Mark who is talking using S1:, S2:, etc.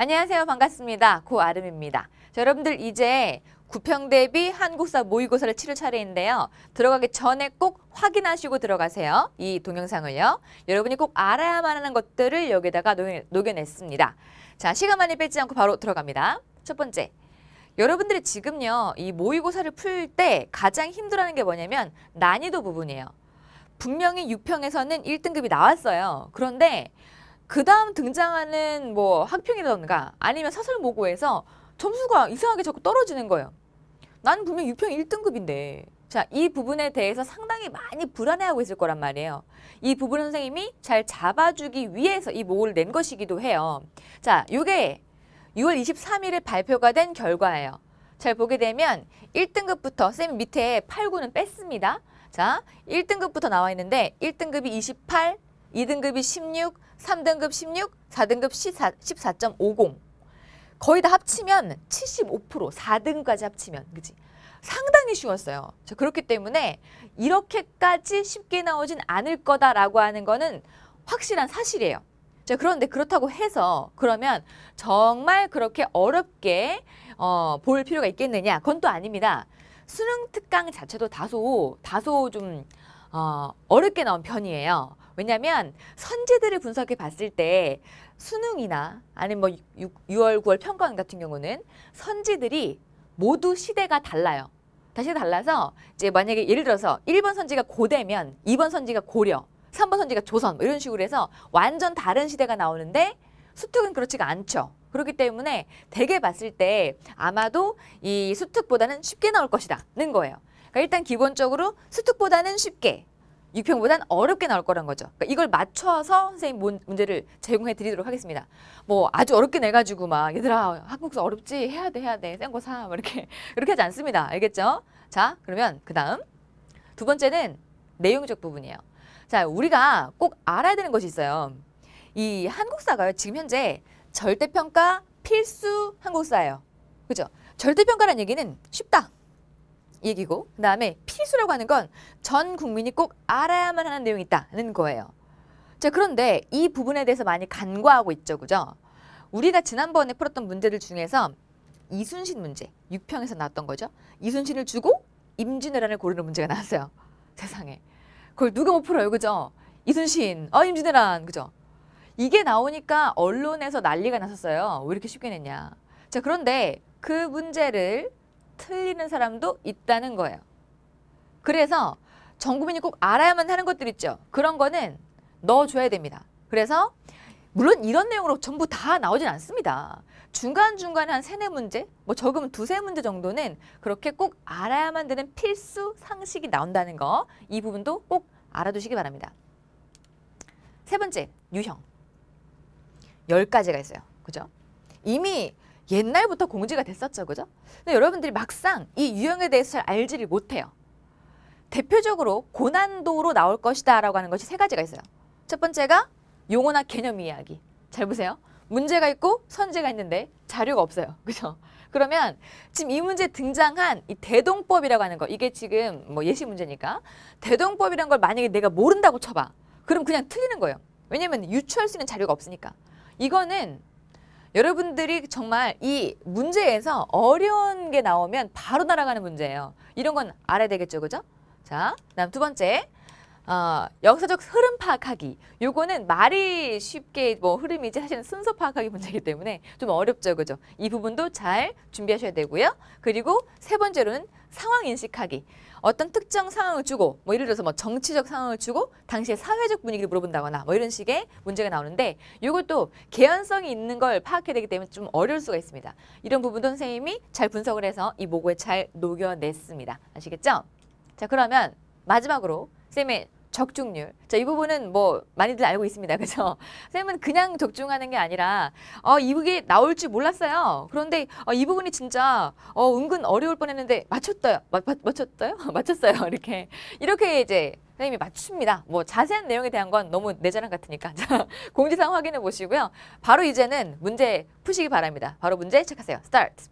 S1: 안녕하세요. 반갑습니다. 고아름입니다. 자, 여러분들 이제 구평대비 한국사 모의고사를 치를 차례인데요. 들어가기 전에 꼭 확인하시고 들어가세요. 이 동영상을요. 여러분이 꼭 알아야만 하는 것들을 여기다가 녹여냈습니다. 자, 시간 많이 뺏지 않고 바로 들어갑니다. 첫 번째, 여러분들이 지금요. 이 모의고사를 풀 때 가장 힘들어하는 게 뭐냐면 난이도 부분이에요. 분명히 유평에서는 1등급이 나왔어요. 그런데 그 다음 등장하는 뭐 학평이라던가 아니면 사설 모고에서 점수가 이상하게 자꾸 떨어지는 거예요. 나는 분명 유평 1등급인데. 자, 이 부분에 대해서 상당히 많이 불안해하고 있을 거란 말이에요. 이 부분은 선생님이 잘 잡아주기 위해서 이 모고를 낸 것이기도 해요. 자, 이게 6월 23일에 발표가 된 결과예요. 잘 보게 되면 1등급부터 쌤 밑에 8, 9는 뺐습니다. 자, 1등급부터 나와 있는데 1등급이 28, 2등급이 16, 3등급 16, 4등급 14.50. 거의 다 합치면 75%, 4등까지 합치면, 그치? 상당히 쉬웠어요. 자, 그렇기 때문에 이렇게까지 쉽게 나오진 않을 거다라고 하는 거는 확실한 사실이에요. 자, 그런데 그렇다고 해서 그러면 정말 그렇게 어렵게 볼 필요가 있겠느냐? 그건 또 아닙니다. 수능 특강 자체도 다소 좀 어렵게 나온 편이에요. 왜냐하면 선지들을 분석해 봤을 때 수능이나 아니면 뭐 6월, 9월 평가원 같은 경우는 선지들이 모두 시대가 달라요. 다시 달라서 이제 만약에 예를 들어서 1번 선지가 고대면 2번 선지가 고려, 3번 선지가 조선 뭐 이런 식으로 해서 완전 다른 시대가 나오는데 수특은 그렇지가 않죠. 그렇기 때문에 대개 봤을 때 아마도 이 수특보다는 쉽게 나올 것이다는 거예요. 그러니까 일단 기본적으로 수특보다는 쉽게, 유평보다는 어렵게 나올 거란 거죠. 그러니까 이걸 맞춰서 선생님 문제를 제공해 드리도록 하겠습니다. 뭐 아주 어렵게 내가지고 막 얘들아 한국사 어렵지? 해야 돼. 센 거 사. 뭐 이렇게 하지 않습니다. 알겠죠? 자, 그러면 그 다음 두 번째는 내용적 부분이에요. 자, 우리가 꼭 알아야 되는 것이 있어요. 이 한국사가요. 지금 현재 절대평가 필수 한국사예요. 그죠? 절대평가라는 얘기는 쉽다. 얘기고 그 다음에 필수라고 하는 건 전 국민이 꼭 알아야만 하는 내용이 있다는 거예요. 자, 그런데 이 부분에 대해서 많이 간과하고 있죠. 그죠? 우리가 지난번에 풀었던 문제들 중에서 이순신 문제, 6평에서 나왔던 거죠. 이순신을 주고 임진왜란을 고르는 문제가 나왔어요. 세상에. 그걸 누가 못 풀어요. 그죠? 이순신, 임진왜란. 그죠? 이게 나오니까 언론에서 난리가 났었어요. 왜 이렇게 쉽게 냈냐. 자, 그런데 그 문제를 틀리는 사람도 있다는 거예요. 그래서 전 국민이 꼭 알아야만 하는 것들 있죠. 그런 거는 넣어줘야 됩니다. 그래서 물론 이런 내용으로 전부 다 나오진 않습니다. 중간중간에 한 3, 4문제, 뭐 적으면 2, 3문제 정도는 그렇게 꼭 알아야만 되는 필수 상식이 나온다는 거, 이 부분도 꼭 알아두시기 바랍니다. 세 번째, 유형. 10가지가 있어요. 그죠? 이미 옛날부터 공지가 됐었죠. 그죠? 근데 여러분들이 막상 이 유형에 대해서 잘 알지를 못해요. 대표적으로 고난도로 나올 것이다 라고 하는 것이 3가지가 있어요. 첫 번째가 용어나 개념 이야기. 잘 보세요. 문제가 있고 선지가 있는데 자료가 없어요. 그죠? 그러면 지금 이 문제에 등장한 이 대동법이라고 하는 거, 이게 지금 뭐 예시 문제니까 대동법이라는 걸 만약에 내가 모른다고 쳐봐. 그럼 그냥 틀리는 거예요. 왜냐면 유추할 수 있는 자료가 없으니까. 이거는 여러분들이 정말 이 문제에서 어려운 게 나오면 바로 날아가는 문제예요. 이런 건 알아야 되겠죠. 그죠? 자, 그다음 두 번째, 역사적 흐름 파악하기. 요거는 말이 쉽게 뭐 흐름이지 사실은 순서 파악하기 문제이기 때문에 좀 어렵죠. 그죠? 이 부분도 잘 준비하셔야 되고요. 그리고 세 번째로는 상황 인식하기. 어떤 특정 상황을 주고 뭐 예를 들어서 뭐 정치적 상황을 주고 당시의 사회적 분위기를 물어본다거나 뭐 이런 식의 문제가 나오는데 이것도 개연성이 있는 걸 파악해야 되기 때문에 좀 어려울 수가 있습니다. 이런 부분도 선생님이 잘 분석을 해서 이 모고에 잘 녹여냈습니다. 아시겠죠? 자, 그러면 마지막으로 쌤의 적중률. 자, 이 부분은 뭐 많이들 알고 있습니다. 그죠? 쌤은 그냥 적중하는 게 아니라 이게 나올 줄 몰랐어요. 그런데 이 부분이 진짜 은근 어려울 뻔했는데 맞췄어요. 맞췄어요? 맞췄어요. 이렇게 이제 선생님이 맞춥니다. 뭐 자세한 내용에 대한 건 너무 내 자랑 같으니까 자, 공지사항 확인해 보시고요. 바로 이제는 문제 푸시기 바랍니다. 바로 문제 체크하세요. 스타트.